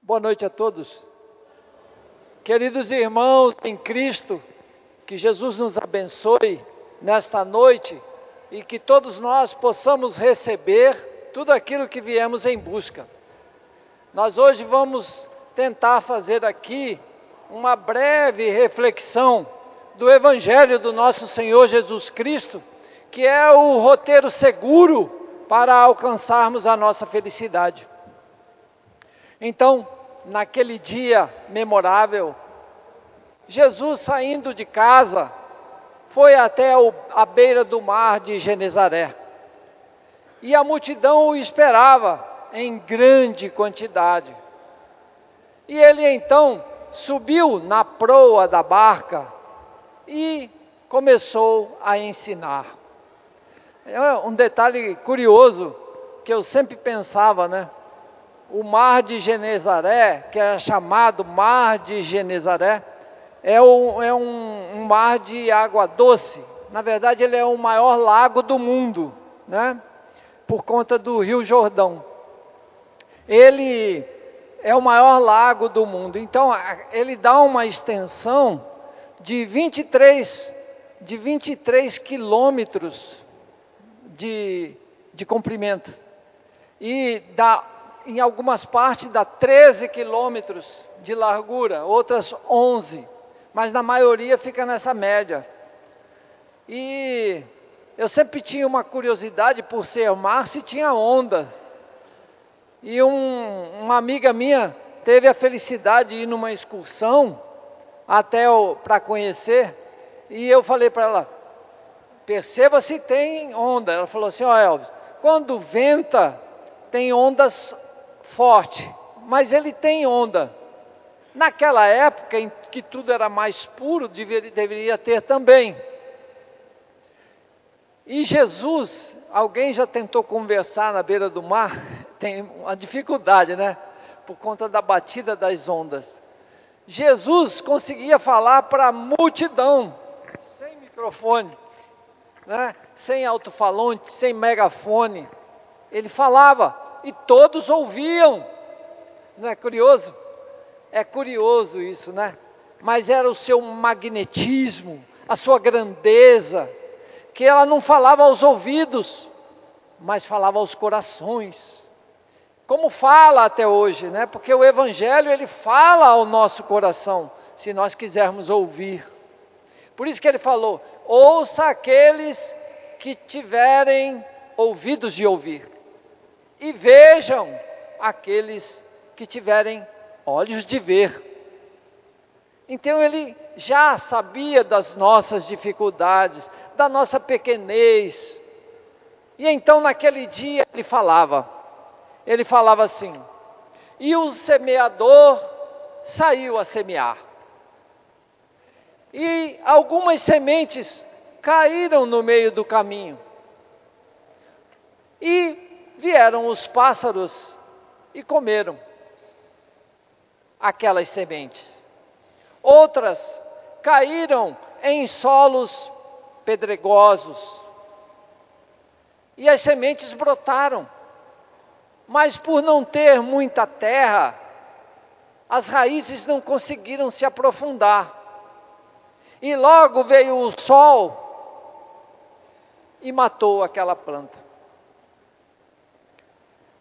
Boa noite a todos. Queridos irmãos em Cristo, que Jesus nos abençoe nesta noite e que todos nós possamos receber tudo aquilo que viemos em busca. Nós hoje vamos tentar fazer aqui uma breve reflexão do Evangelho do nosso Senhor Jesus Cristo, que é o roteiro seguro para alcançarmos a nossa felicidade. Então, naquele dia memorável, Jesus, saindo de casa, foi até a beira do mar de Genezaré. E a multidão o esperava em grande quantidade. E ele então subiu na proa da barca e começou a ensinar. É um detalhe curioso que eu sempre pensava, né? O mar de Genezaré, que é chamado Mar de Genezaré, é um mar de água doce. Na verdade, ele é o maior lago do mundo, né? Por conta do Rio Jordão. Ele é o maior lago do mundo. Então, ele dá uma extensão de 23 quilômetros de comprimento. E em algumas partes dá 13 quilômetros de largura, outras 11, mas na maioria fica nessa média. E eu sempre tinha uma curiosidade por ser mar, se tinha ondas. E uma amiga minha teve a felicidade de ir numa excursão para conhecer, e eu falei para ela, perceba se tem onda. Ela falou assim, Elvis, quando venta tem ondas forte, mas ele tem onda. Naquela época em que tudo era mais puro, deveria ter também. E Jesus, alguém já tentou conversar na beira do mar? Tem uma dificuldade, né? Por conta da batida das ondas. Jesus conseguia falar para a multidão, sem microfone, né? Sem alto-falante, sem megafone. Ele falava e todos ouviam. Não é curioso? É curioso isso, né? Mas era o seu magnetismo, a sua grandeza, que ela não falava aos ouvidos, mas falava aos corações. Como fala até hoje, né? Porque o Evangelho, ele fala ao nosso coração, se nós quisermos ouvir. Por isso que ele falou, ouça aqueles que tiverem ouvidos de ouvir. E vejam aqueles que tiverem olhos de ver. Então ele já sabia das nossas dificuldades, da nossa pequenez. E então naquele dia ele falava assim, e o semeador saiu a semear. E algumas sementes caíram no meio do caminho. E vieram os pássaros e comeram aquelas sementes. Outras caíram em solos pedregosos. E as sementes brotaram. Mas por não ter muita terra, as raízes não conseguiram se aprofundar. E logo veio o sol e matou aquela planta.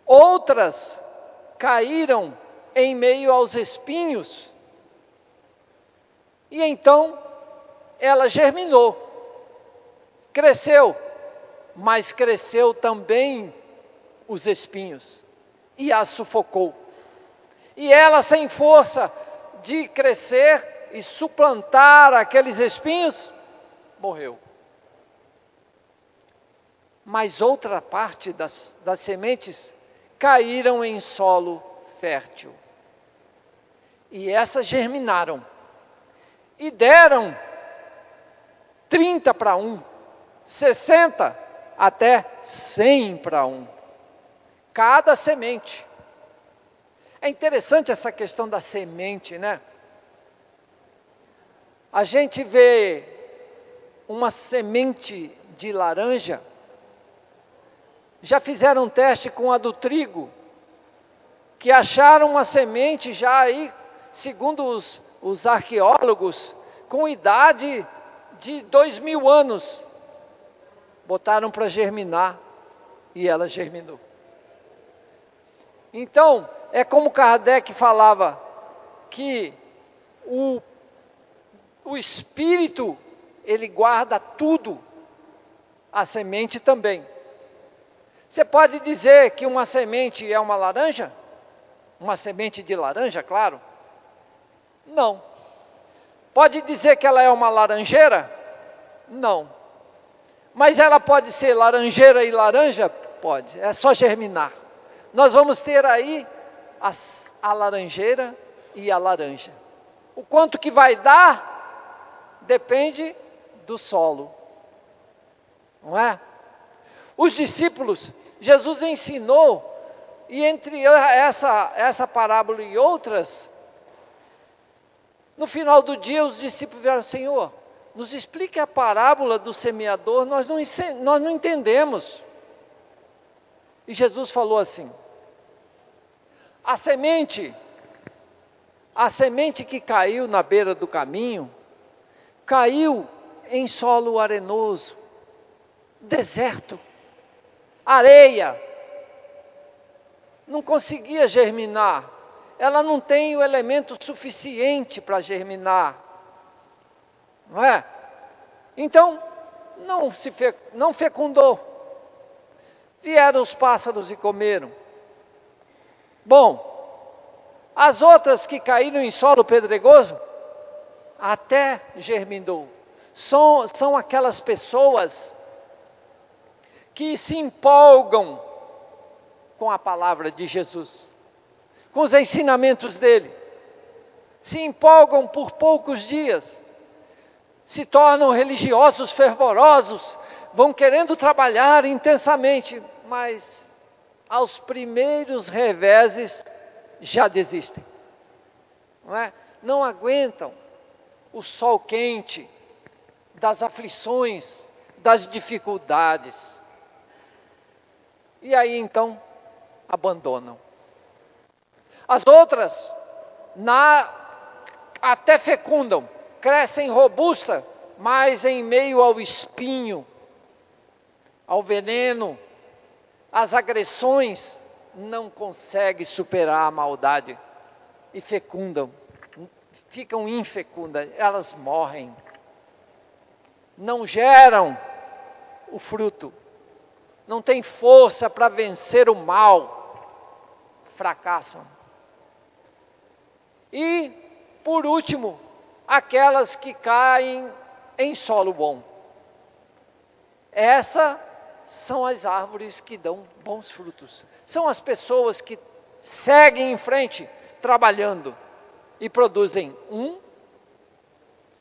Outras caíram em meio aos espinhos. E então ela germinou, cresceu, mas cresceu também os espinhos e a sufocou. E ela, sem força de crescer e suplantar aqueles espinhos, morreu. Mas outra parte das sementes caíram em solo fértil. E essas germinaram. E deram 30 para 1, 60 até 100 para 1. Cada semente. É interessante essa questão da semente, né? A gente vê uma semente de laranja. Já fizeram um teste com a do trigo, que acharam uma semente já aí, segundo os arqueólogos, com idade de 2000 anos. Botaram para germinar e ela germinou. Então, é como Kardec falava, que o espírito, ele guarda tudo, a semente também. Você pode dizer que uma semente é uma laranja? Uma semente de laranja, claro? Não. Pode dizer que ela é uma laranjeira? Não. Mas ela pode ser laranjeira e laranja? Pode, é só germinar. Nós vamos ter aí a laranjeira e a laranja. O quanto que vai dar, depende do solo. Não é? Os discípulos, Jesus ensinou, e entre essa parábola e outras, no final do dia os discípulos vieram: Senhor, nos explique a parábola do semeador, nós não entendemos. E Jesus falou assim: a semente que caiu na beira do caminho, caiu em solo arenoso, deserto, areia, não conseguia germinar, ela não tem o elemento suficiente para germinar, não é? Então, não fecundou, vieram os pássaros e comeram. Bom, as outras que caíram em solo pedregoso, até germinou. São aquelas pessoas que se empolgam com a palavra de Jesus, com os ensinamentos dele, se empolgam por poucos dias, se tornam religiosos fervorosos, vão querendo trabalhar intensamente, mas aos primeiros reveses já desistem, não é? Não aguentam o sol quente das aflições, das dificuldades, e aí então abandonam. As outras até fecundam, crescem robusta, mas em meio ao espinho, ao veneno, às agressões, não conseguem superar a maldade e fecundam, ficam infecundas, elas morrem, não geram o fruto, não tem força para vencer o mal, fracassam. E, por último, aquelas que caem em solo bom. Essas são as árvores que dão bons frutos. São as pessoas que seguem em frente, trabalhando, e produzem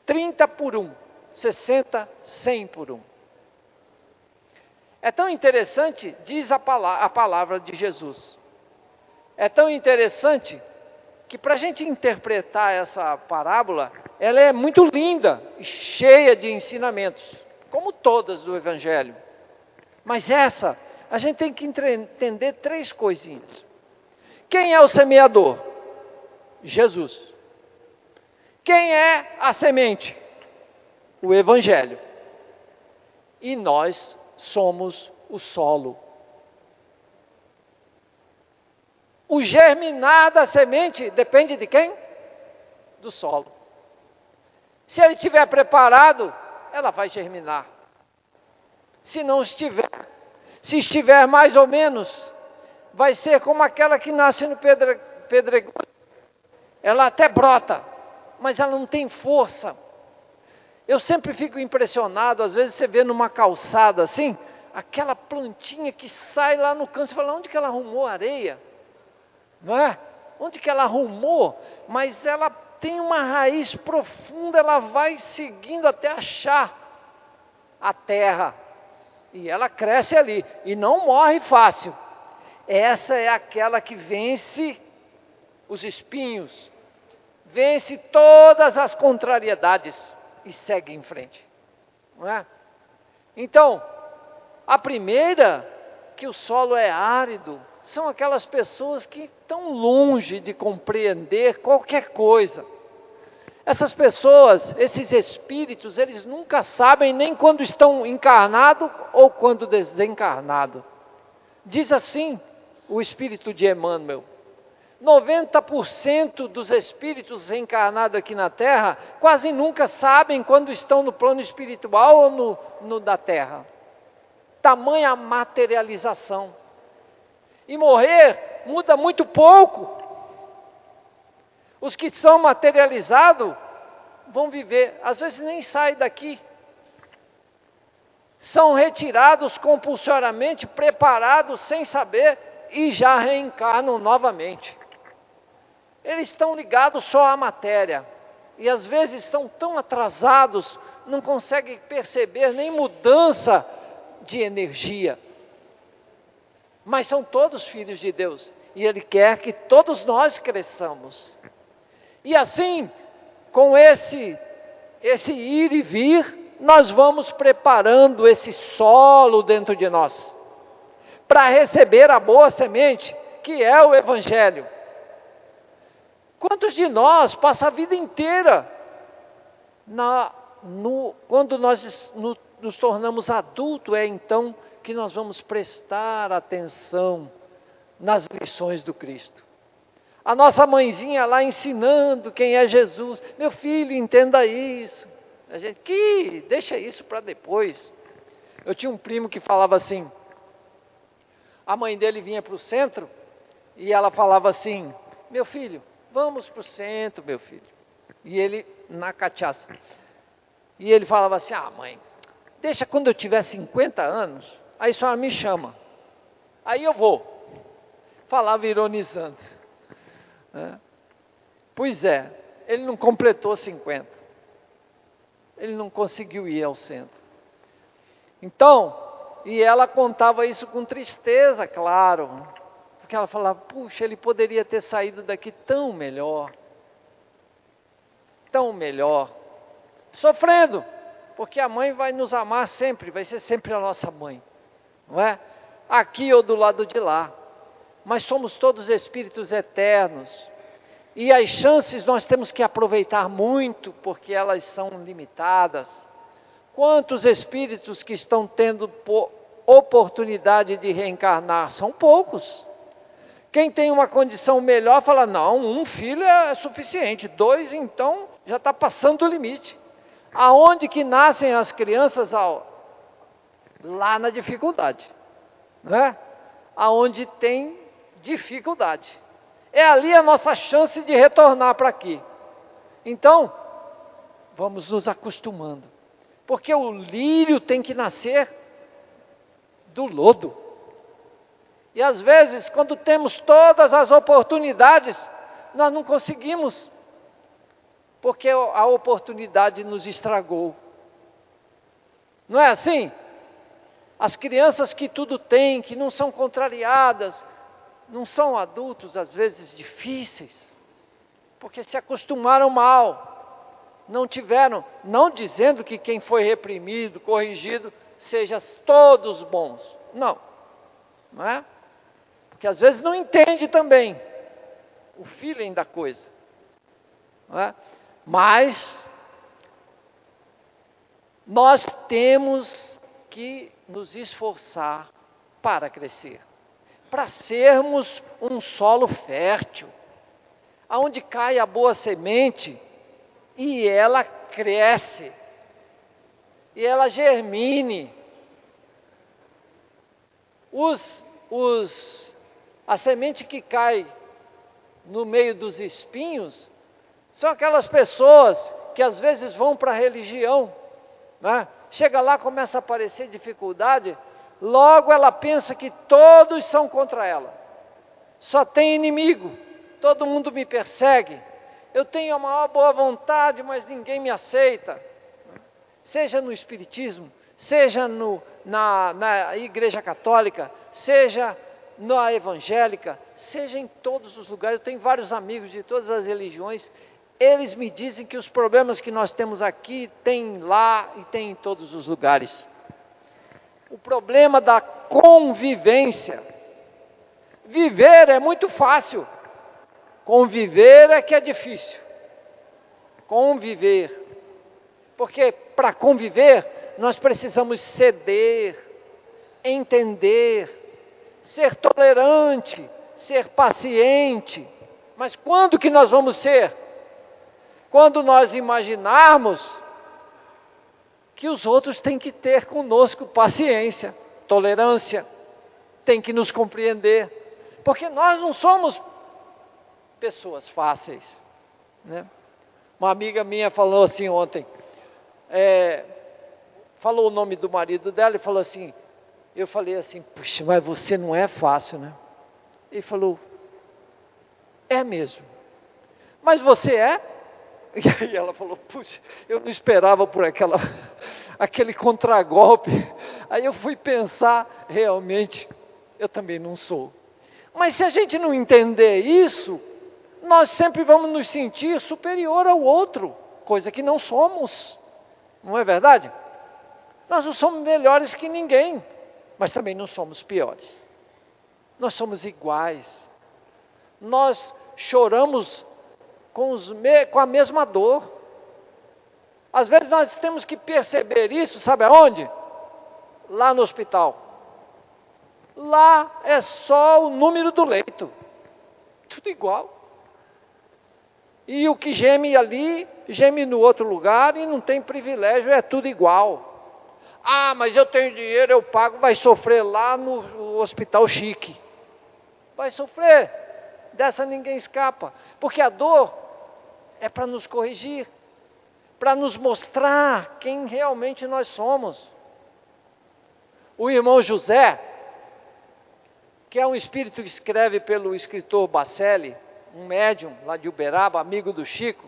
30 por 1, 60, 100 por 1. É tão interessante, diz a palavra de Jesus, é tão interessante que para a gente interpretar essa parábola, ela é muito linda e cheia de ensinamentos, como todas do Evangelho. Mas essa, a gente tem que entender 3 coisinhas. Quem é o semeador? Jesus. Quem é a semente? O Evangelho. E nós somos o solo. O germinar da semente depende de quem? Do solo. Se ele estiver preparado, ela vai germinar. Se não estiver, se estiver mais ou menos, vai ser como aquela que nasce no pedregulho. Ela até brota, mas ela não tem força. Eu sempre fico impressionado, às vezes você vê numa calçada assim, aquela plantinha que sai lá no canto, você fala: onde que ela arrumou areia? Não é? Onde que ela arrumou? Mas ela tem uma raiz profunda, ela vai seguindo até achar a terra. E ela cresce ali, e não morre fácil. Essa é aquela que vence os espinhos, vence todas as contrariedades e segue em frente. Não é? Então, a primeira, que o solo é árido, são aquelas pessoas que estão longe de compreender qualquer coisa. Essas pessoas, esses espíritos, eles nunca sabem nem quando estão encarnados ou quando desencarnados. Diz assim o espírito de Emmanuel: 90% dos espíritos encarnados aqui na Terra quase nunca sabem quando estão no plano espiritual ou no da Terra. Tamanha materialização. E morrer muda muito pouco. Os que são materializados vão viver, às vezes nem saem daqui. São retirados compulsoriamente, preparados sem saber e já reencarnam novamente. Eles estão ligados só à matéria. E às vezes são tão atrasados, não conseguem perceber nem mudança de energia. Mas são todos filhos de Deus. E Ele quer que todos nós cresçamos. E assim, com esse ir e vir, nós vamos preparando esse solo dentro de nós, para receber a boa semente, que é o Evangelho. Quantos de nós passam a vida inteira, quando nós nos tornamos adultos, é então que nós vamos prestar atenção nas lições do Cristo. A nossa mãezinha lá ensinando quem é Jesus. Meu filho, entenda isso. A gente, deixa isso para depois. Eu tinha um primo que falava assim, a mãe dele vinha para o centro, e ela falava assim: meu filho, vamos para o centro, meu filho. E ele, na cachaça. E ele falava assim: mãe, deixa quando eu tiver 50 anos, aí a senhora me chama. Aí eu vou. Falava ironizando. Pois é, ele não completou 50. Ele não conseguiu ir ao centro. Então, e ela contava isso com tristeza, claro. Porque ela falava: puxa, ele poderia ter saído daqui tão melhor. Tão melhor. Sofrendo, porque a mãe vai nos amar sempre, vai ser sempre a nossa mãe. Não é? Aqui ou do lado de lá. Mas somos todos espíritos eternos. E as chances nós temos que aproveitar muito, porque elas são limitadas. Quantos espíritos que estão tendo oportunidade de reencarnar? São poucos. Quem tem uma condição melhor fala: não, um filho é suficiente, 2 então já está passando o limite. Aonde que nascem as crianças? Lá na dificuldade, né? Aonde tem dificuldade, é ali a nossa chance de retornar para aqui. Então, vamos nos acostumando, porque o lírio tem que nascer do lodo. E às vezes, quando temos todas as oportunidades, nós não conseguimos, porque a oportunidade nos estragou. Não é assim? As crianças que tudo têm, que não são contrariadas, não são adultos às vezes difíceis, porque se acostumaram mal, não tiveram, não dizendo que quem foi reprimido, corrigido, seja todos bons, não é? Porque às vezes não entende também o feeling da coisa, não é? Mas nós temos que nos esforçar para crescer, para sermos um solo fértil, aonde cai a boa semente e ela cresce, e ela germine. A semente que cai no meio dos espinhos são aquelas pessoas que às vezes vão para a religião, né? Chega lá, começa a aparecer dificuldade, logo ela pensa que todos são contra ela, só tem inimigo, todo mundo me persegue, eu tenho a maior boa vontade, mas ninguém me aceita. Seja no espiritismo, seja na igreja católica, seja na evangélica, seja em todos os lugares. Eu tenho vários amigos de todas as religiões, eles me dizem que os problemas que nós temos aqui, tem lá e tem em todos os lugares. O problema da convivência, Viver é muito fácil, conviver é que é difícil. Conviver. Porque para conviver, nós precisamos ceder, entender, ser tolerante, ser paciente. Mas quando que nós vamos ser? Quando nós imaginarmos que os outros têm que ter conosco paciência, tolerância, têm que nos compreender. Porque nós não somos pessoas fáceis, né? Uma amiga minha falou assim ontem, falou o nome do marido dela e falou assim, eu falei assim, puxa, mas você não é fácil, né? Ele falou, é mesmo. Mas você é? E aí ela falou, puxa, eu não esperava por aquele contragolpe. Aí eu fui pensar, realmente, eu também não sou. Mas se a gente não entender isso, nós sempre vamos nos sentir superior ao outro, coisa que não somos. Não é verdade? Nós não somos melhores que ninguém, mas também não somos piores. Nós somos iguais. Nós choramos com a mesma dor. Às vezes nós temos que perceber isso, sabe aonde? Lá no hospital. Lá é só o número do leito. Tudo igual. E o que geme ali, geme no outro lugar e não tem privilégio, é tudo igual. Ah, mas eu tenho dinheiro, eu pago, vai sofrer lá no hospital chique. Vai sofrer. Dessa ninguém escapa. Porque a dor é para nos corrigir, para nos mostrar quem realmente nós somos. O irmão José, que é um espírito que escreve pelo escritor Bacelli, um médium lá de Uberaba, amigo do Chico,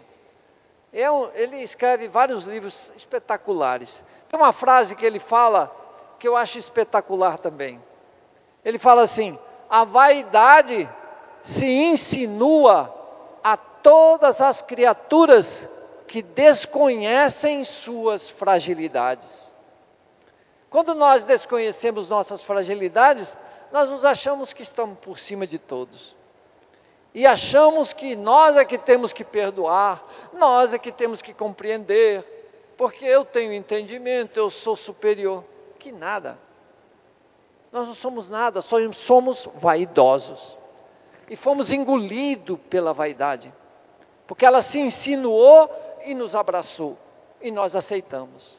ele escreve vários livros espetaculares. Tem uma frase que ele fala, que eu acho espetacular também. Ele fala assim, a vaidade se insinua a todas as criaturas que desconhecem suas fragilidades. Quando nós desconhecemos nossas fragilidades, nós nos achamos que estamos por cima de todos. E achamos que nós é que temos que perdoar, nós é que temos que compreender, porque eu tenho entendimento, eu sou superior. Que nada. Nós não somos nada, só somos vaidosos. E fomos engolidos pela vaidade, porque ela se insinuou e nos abraçou, e nós aceitamos.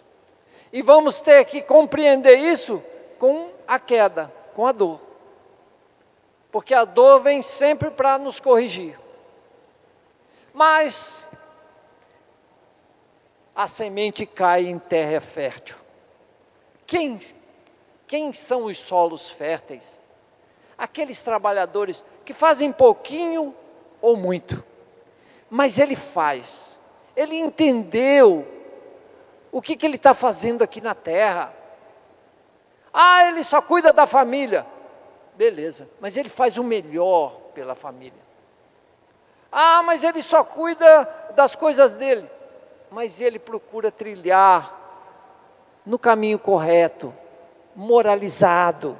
E vamos ter que compreender isso com a queda, com a dor. Porque a dor vem sempre para nos corrigir. Mas a semente cai em terra fértil. Quem são os solos férteis? Aqueles trabalhadores que fazem pouquinho ou muito. Mas ele faz. Ele entendeu o que ele está fazendo aqui na terra. Ah, ele só cuida da família. Beleza, mas ele faz o melhor pela família. Ah, mas ele só cuida das coisas dele. Mas ele procura trilhar no caminho correto, moralizado.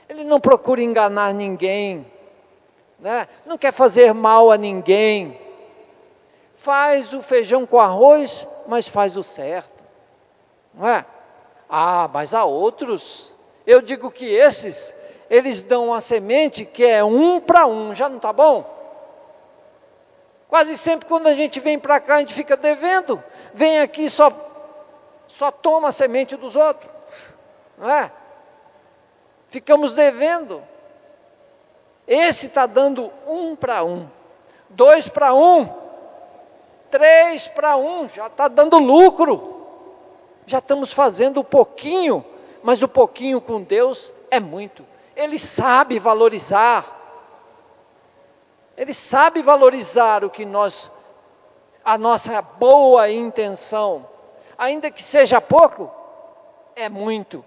Ele não procura enganar ninguém, né? Não quer fazer mal a ninguém. Faz o feijão com arroz, mas faz o certo. Não é? Ah, mas há outros. Eu digo que esses, eles dão uma semente que é 1 para 1, já não está bom? Quase sempre quando a gente vem para cá, a gente fica devendo. Vem aqui e só toma a semente dos outros. Não é? Ficamos devendo. Esse está dando 1 para 1, 2 para 1, 3 para 1, já está dando lucro. Já estamos fazendo um pouquinho, mas o pouquinho com Deus é muito. Ele sabe valorizar. Ele sabe valorizar a nossa boa intenção. Ainda que seja pouco, é muito.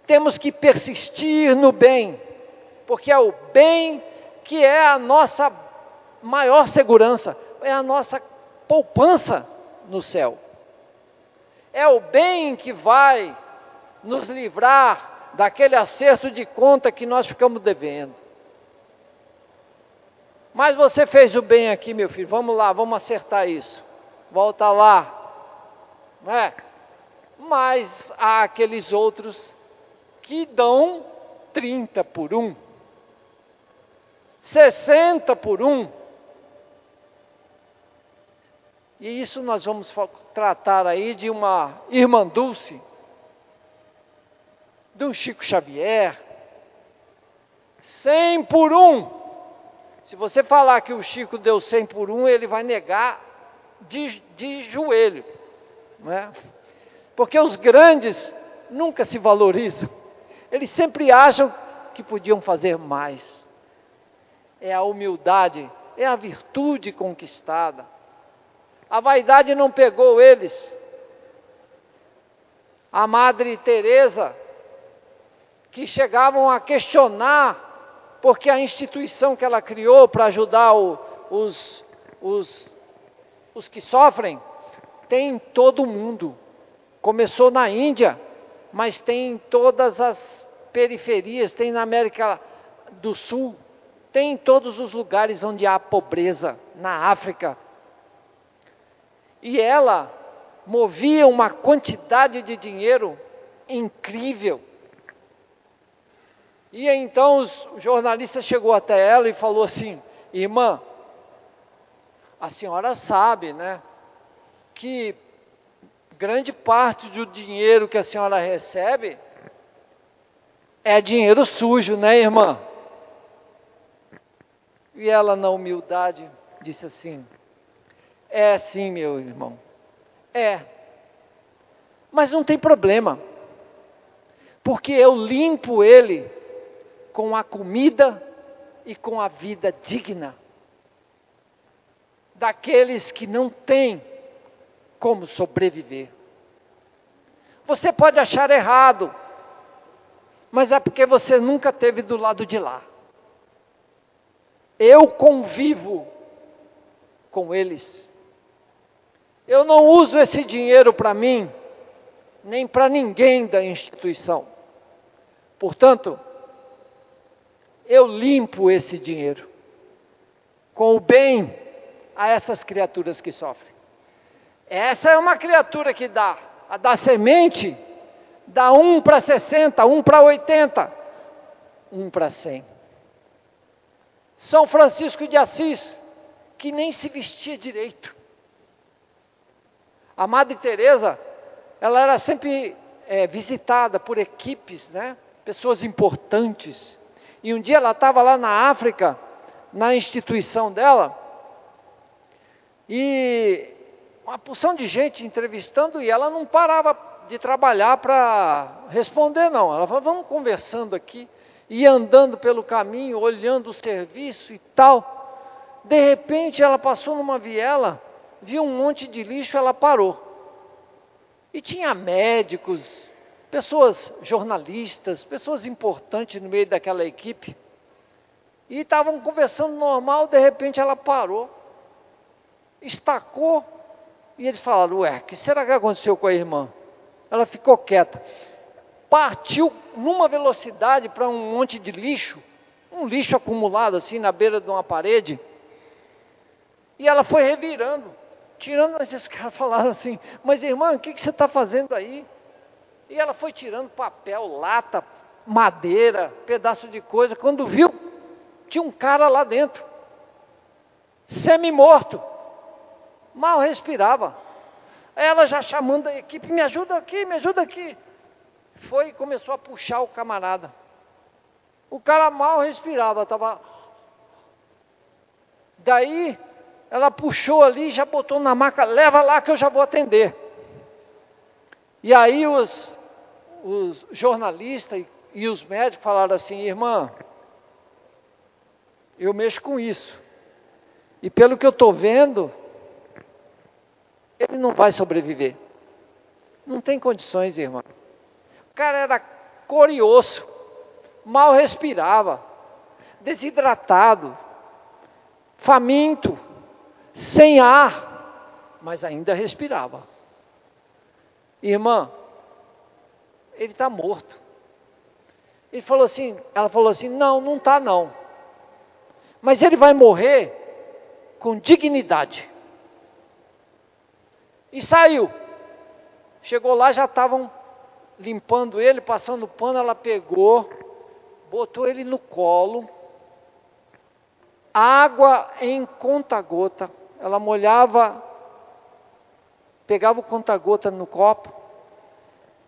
Temos que persistir no bem, porque é o bem que é a nossa maior segurança, é a nossa poupança no céu. É o bem que vai nos livrar daquele acerto de conta que nós ficamos devendo. Mas você fez o bem aqui, meu filho, vamos lá, vamos acertar isso. Volta lá. Não é? Mas há aqueles outros que dão 30 por 1, 60 por 1. E isso nós vamos tratar aí de uma irmã Dulce, de um Chico Xavier, 100 por 1. Se você falar que o Chico deu 100 por 1, ele vai negar de joelho, não é? Porque os grandes nunca se valorizam, eles sempre acham que podiam fazer mais. É a humildade, é a virtude conquistada. A vaidade não pegou eles. A Madre Teresa, que chegavam a questionar, porque a instituição que ela criou para ajudar os que sofrem, tem em todo o mundo. Começou na Índia, mas tem em todas as periferias, tem na América do Sul, tem em todos os lugares onde há pobreza, na África. E ela movia uma quantidade de dinheiro incrível. E então o jornalista chegou até ela e falou assim: irmã, a senhora sabe, né, que grande parte do dinheiro que a senhora recebe é dinheiro sujo, né, irmã? E ela, na humildade, disse assim: é sim, meu irmão, é. Mas não tem problema, porque eu limpo ele com a comida e com a vida digna daqueles que não têm como sobreviver. Você pode achar errado, mas é porque você nunca esteve do lado de lá. Eu convivo com eles. Eu não uso esse dinheiro para mim, nem para ninguém da instituição. Portanto, eu limpo esse dinheiro com o bem a essas criaturas que sofrem. Essa é uma criatura que dá, a da semente, dá 1 para 60, 1 para 80, 1 para 100. São Francisco de Assis, que nem se vestia direito. A Madre Teresa, ela era sempre visitada por equipes, né? Pessoas importantes. E um dia ela estava lá na África, na instituição dela, e uma porção de gente entrevistando, e ela não parava de trabalhar para responder, não. Ela falou: vamos conversando aqui, ia andando pelo caminho, olhando o serviço e tal. De repente ela passou numa viela, viu um monte de lixo, ela parou. E tinha médicos, pessoas jornalistas, pessoas importantes no meio daquela equipe. E estavam conversando normal, de repente ela parou, estacou, e eles falaram: ué, o que será que aconteceu com a irmã? Ela ficou quieta. Partiu numa velocidade para um monte de lixo, um lixo acumulado assim na beira de uma parede, e ela foi revirando, tirando. Esses caras falaram assim: mas irmã, o que você está fazendo aí? E ela foi tirando papel, lata, madeira, pedaço de coisa. Quando viu, tinha um cara lá dentro, semi-morto, mal respirava. Ela já chamando a equipe: me ajuda aqui, me ajuda aqui. Foi e começou a puxar o camarada. O cara mal respirava, estava. Daí ela puxou ali, já botou na maca: leva lá que eu já vou atender. E aí os jornalistas e os médicos falaram assim: irmã, eu mexo com isso, e pelo que eu estou vendo, ele não vai sobreviver. Não tem condições, irmã. O cara era corioso, mal respirava, desidratado, faminto, sem ar, mas ainda respirava. Irmã, ele está morto. Ela falou assim: não, não está não. mas ele vai morrer com dignidade. E saiu. Chegou lá, já estavam limpando ele, passando pano, ela pegou, botou ele no colo, água em conta-gota, ela molhava, pegava o conta-gota no copo,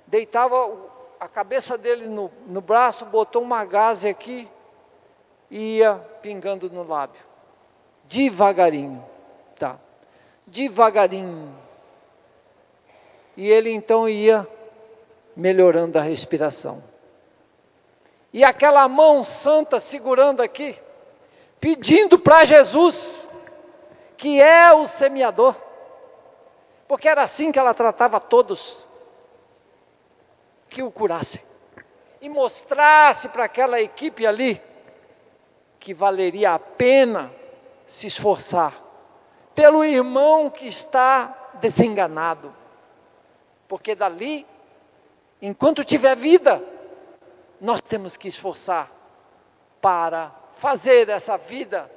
deitava a cabeça dele no braço, botou uma gaze aqui, e ia pingando no lábio, devagarinho, tá? Devagarinho. E ele então ia melhorando a respiração. E aquela mão santa segurando aqui, pedindo para Jesus, que é o semeador, porque era assim que ela tratava todos, que o curassem, e mostrasse para aquela equipe ali, que valeria a pena se esforçar, pelo irmão que está desenganado, porque dali, enquanto tiver vida, nós temos que esforçar para fazer essa vida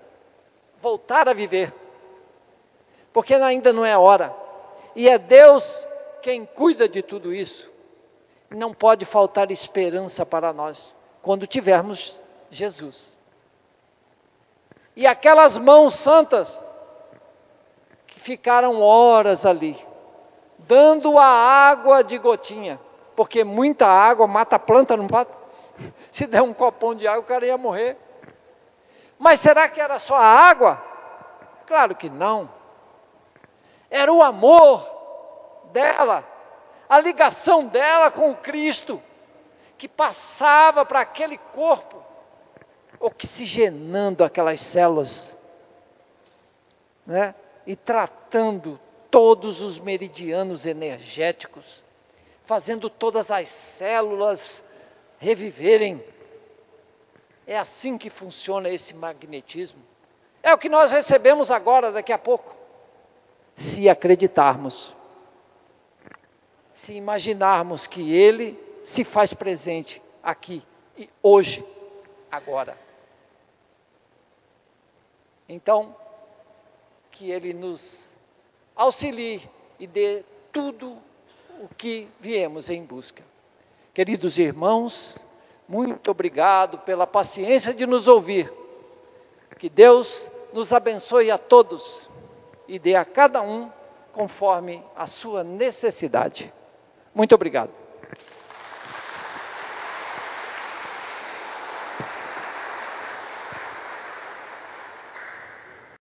voltar a viver, porque ainda não é hora, e é Deus quem cuida de tudo isso. Não pode faltar esperança para nós, quando tivermos Jesus. E aquelas mãos santas, que ficaram horas ali, dando a água de gotinha, porque muita água mata a planta, não mata? Se der um copão de água, o cara ia morrer. Mas será que era só a água? Claro que não. Era o amor dela, a ligação dela com o Cristo, que passava para aquele corpo, oxigenando aquelas células, né? E tratando todos os meridianos energéticos, fazendo todas as células reviverem. É assim que funciona esse magnetismo. É o que nós recebemos agora, daqui a pouco. Se acreditarmos, se imaginarmos que Ele se faz presente aqui e hoje, agora. Então, que Ele nos auxilie e dê tudo o que viemos em busca. Queridos irmãos, muito obrigado pela paciência de nos ouvir. Que Deus nos abençoe a todos e dê a cada um conforme a sua necessidade. Muito obrigado.